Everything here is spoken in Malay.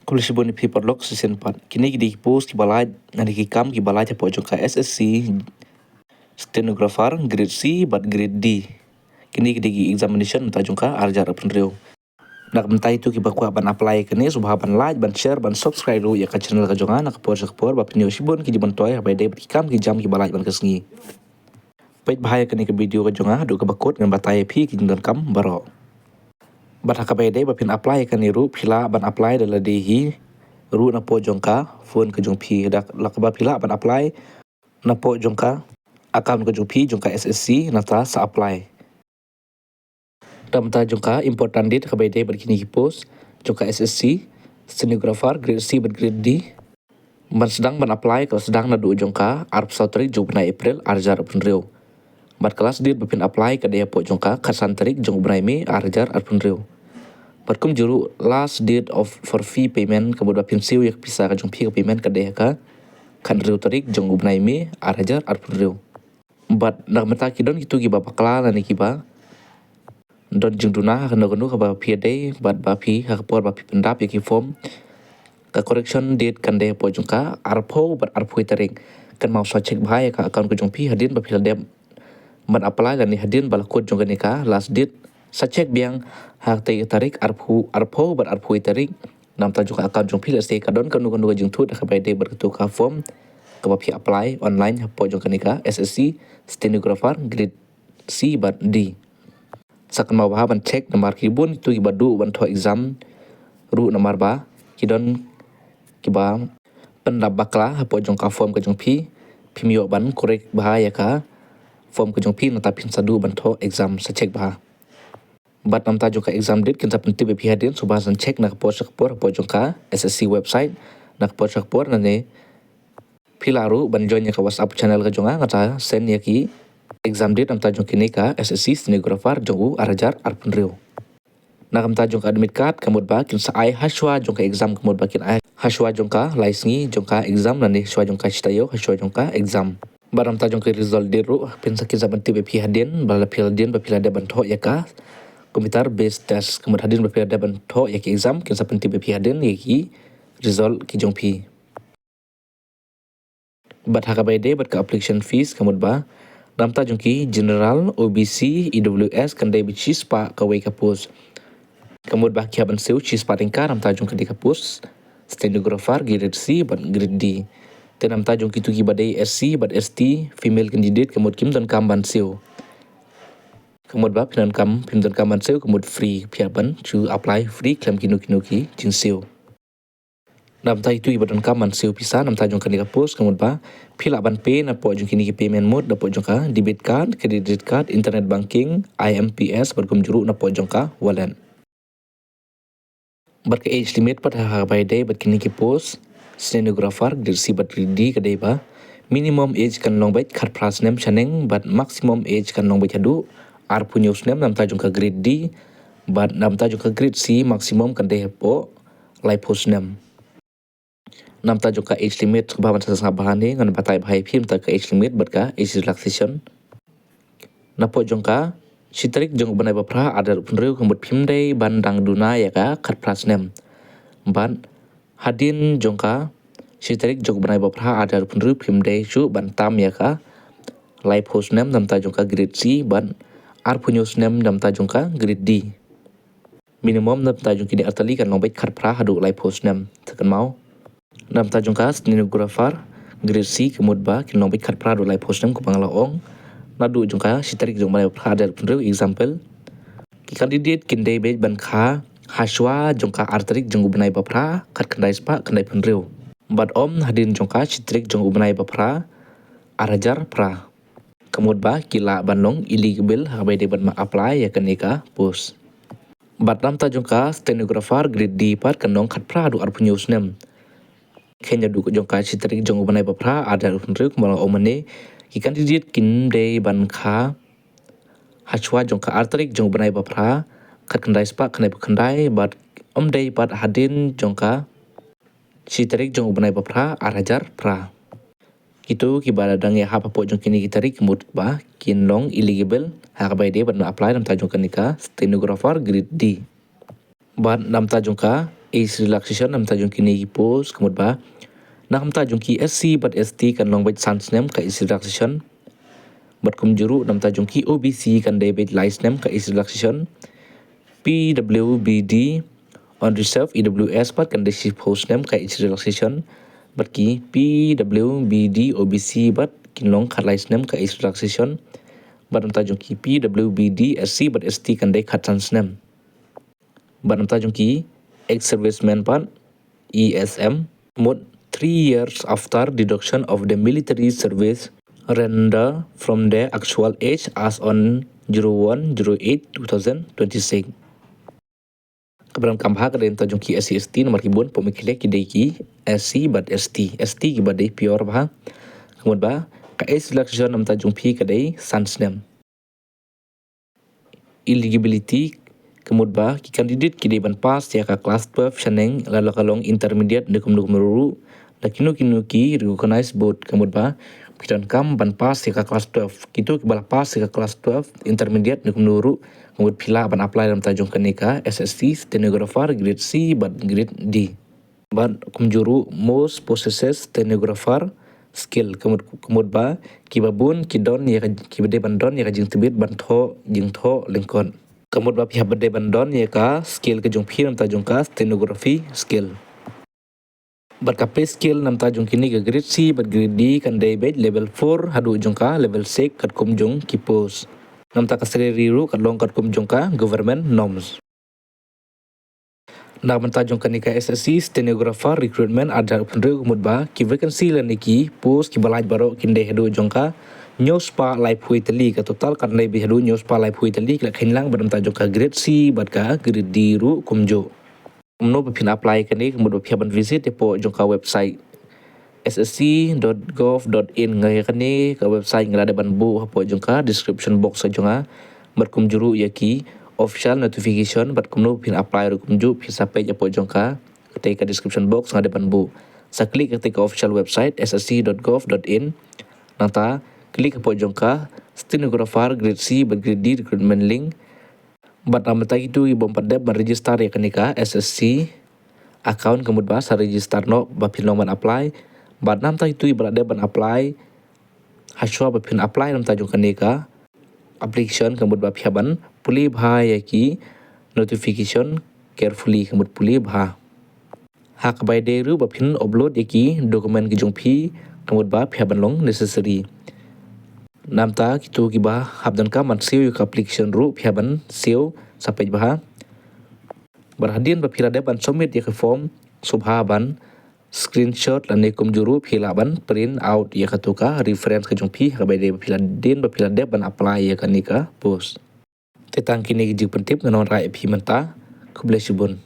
Kulisibon ni Paperlock season 4. Kini di post ki balai nani ki kam ki balai po jongka SSC stenographer grade C but grade D. Kini di examination ta jongka arjar apun reu. Nak mentai tu ki bakwa ban apply kini subha ban like ban share ban subscribe ru ya ka channel ka jonga nak por ba pinyo sibon ki ban toy ba de kam ki jam ki balai ban kesngi. Pait bahaya kini ke video ka jonga du ka bakot ngan batai phi ki dan kam baro. Bat hakabede bapin apply kan ru phila ban apply dala dehi ru na po jongka phone ke jong phi dak lakaba phila ban apply na po jongka account ke jong phi jongka SSC na ta sa apply tam ta jongka important date kabede berkini post jongka SSC stenographer grade C ban grade D ban sedang ban apply kalau sedang na du jongka arp sautri jong na April arjar pun reu. Bat kelas dir bapin apply ke dia po jongka khasan tarik jong bunai me arjar arpun reu. Batkum juru last date of for fee payment kemudian bapin siu yak pisa ka jong fee payment ke dia ka kan reu tarik jong bunai me arjar arpun reu. Bat nak meta kidon itu ki bapa kala na ni ki ba don jong duna kan gonu ka ba phi day bat ba phi ha por ba phi pendap yak form ka correction date kan dia po jongka arpo bat arpo tarik kan mau so check bahaya ka account ke jong phi hadin ba phi dem ban apply dan hadin balakot jong ka last date sa check biang hak te tarik arpu bar arpu tarik nam ta juga account jong pil stay kadon kanu jong tu dak by day bertu ka form ka bapi apply online hapo jong ka SSC stenographer grade C but D sakan mau ban check nomor kibun tu ibadu ban to exam ru nomor ba kidon kiba pendap bakla hapo jong ka form ka jong pimio ban korek bahaya ka form ke jong phi na tapin sadu banto exam sa check bah bat nam ta jong ka exam date kin sa penting be phi hadin subha san check nak po jong ka SSC website nak po na ne philaru ban join ka WhatsApp channel ka jonga ngata send ya ki exam date nam ta jong kini ka SSC stenographer jongu arjar arpun reu nak nam ta jong ka admit card kamut ba kin sa ai haswa jong ka exam kamut ba kin ai haswa jong ka laisngi jong ka exam na ne haswa jong ka chitayo haswa jong ka exam baram ta jong ke result diru pensa ki zaman ti be phi hadin bala phil din ba phila de ban tho yaka komputer based test kemud hadin ba phila de ban tho yaki exam kin sa penti be phi hadin yaki result ki jong phi bat haka bay de bat ka application fees kemud ba ram ta jong ki general OBC EWS kan de bi chispa ka we ka post kemud ba ki ban seu chispa tingka ram ta jong ka di ka post stenographer grade C ban grade D tenam ta jong kitu ki badai SC but ST female candidate kemud kim dan kam ban seu kemud ba pinan kam pim dan kam ban seu kemud free pia ban to apply free claim kinu ki jing seu nam ta itu ibadan kam ban seu pisa nam ta jong kan ka post kemud ba phila ban pay na po jong kini ki payment mode da po jong ka debit card credit card internet banking IMPS berkum juru na po jong ka wallet bar ke age limit pat ha by day bat kini ki post stenographer grade C but grade D kadai ba minimum age kan long bait khat plus nem chaneng but maximum age kan long bait hadu ar punyos nem nam ta jong ka grade D but nam ta jong ka grade C maximum kan dei po lai post nem nam ta jong ka age limit ba ban sa bahane ngan batai bhai phim ta ka age limit but ka age relaxation na po jong ka sitrik jong banai ba phra adar punreu kambut phim dei ban dang duna ya ka khat plus nem ban hadin jongka sitarik jong banai bapra adar punru phim day chu ban tam ya ka live host nem namta jongka grade C ban ar punyos nem namta jongka grade D minimum namta jongki di atali kan longbait khat pra hadu live host nem tekan mau namta jongka stenographer grade C kemud ba kin longbait khat pra hadu live host nem ku bangla ong nadu jongka sitarik jong banai bapra adar punru example ki candidate kin day be ban kha haswa jongka artrik jong ubnai bapra khat kandai spa kandai punreu bat om hadin jongka chitrik jong ubnai bapra arajar pra kemud ba kila banong illegal habai de ban ma apply ya kanika post bat nam ta jongka stenographer grade D pat kanong khat pra du arpunyus nem kenya du jongka chitrik jong ubnai bapra adar punreu kemala omane ki candidate kin de ban kha haswa jongka artrik jong ubnai bapra khat kandai spa kandai bat day bat hadin jongka si tarik jong ubnai bapra arajar pra itu ki bala dang ya hapa po jong kini ki tarik mut ba kin long illegal ha bai de ban apply nam ta jong kanika stenographer grade D bat nam ta jongka Age relaxation nam tajung kini ki post kamut ba nam tajung ki SC but ST kan long bait sans nem ka age relaxation bat kum juru nam tajung ki OBC kan debit lies nem ka age relaxation PWBD unreserved EWS bat kan desi post nem ka age relaxation bat ki PWBD OBC bat kin long khat lies nem ka age relaxation bat nam tajung ki PWBD SC but ST kan de khat sans nem bat nam tajung ki ex-serviceman part ESM mode 3 years after deduction of the military service render from their actual age as on 01/08/2026. Keberan kambha ka den tajung ki SC nomor ki bon pemikile ki dei ki SC but ST ki badai pure bah kemudian ba ka age relaxation nam tajung P ka dei sans nem eligibility kemudian ba ki candidate ki dei ban pass ya ka class 12 chaneng lalu kalong intermediate dekum ruru lakinu ki recognized board kemudian ba kitan kam ban pass ya ka class 12 kitu ki bala pass ya ka class 12 intermediate dekum ruru kemudian pila ban apply dalam tajung kenika SSC stenographer grade C but grade D ban kumjuru most possesses stenographer skill kemudian ba ki babun ki don ya ki bede ban don ya ka jing tibit ban tho jing tho lengkon kemudian ba pihak bede ban don ya ka skill ke jung phi nam tajung ka stenography skill bat ka pay skill nam tajung kini ke grade C but grade D kan debit level 4 hadu jung ka level 6 kat kum jung ki post nam ta ka salary ru kat long kat kum jung ka government norms na ban tajung kanika SSC stenographer recruitment ada pendru kemudian ba ki vacancy la niki post ki balaj baro kinde hadu jung ka news pa live hui tali ka total kan dai bi hadu news pa live hui tali ka khinlang ban tajung ka grade C bat ka grade D ru kumjo no pin apply kani kemudian pihak ban visit depo jung ka website ssc.gov.in ngai kani ka website ngalada ban bu hapo jung ka description box sajunga berkum juru yaki official notification berkum no pin apply rukum ju pisa page hapo jung ka ketika description box ngada ban bu sa klik ketika official website ssc.gov.in nata klik hapo jung ka stenographer grade C but grade D recruitment link bat nama tadi tu ibu empat register ya kenika SSC account kemudian bahasa register no bapin nomor apply bat nam tadi tu ibu ada ban apply haswa bapin apply nam tajung kenika application kemudian bapia ban pulih bahaya ki notification carefully kemudian pulih bah hak by deru bapin upload yaki dokumen kijung pi kemudian bapia ban long necessary namta kitu kibah habdan ka man siu ka application ru phaban siu sampai bah berhadian bapila de ban submit ya ke form subha ban screenshot lane kum juru phila ban print out ya katuka reference ke jungpi ka bade bapila de ban apply ya kanika post tetang kini ji pentip nganon rai phi menta kublesibun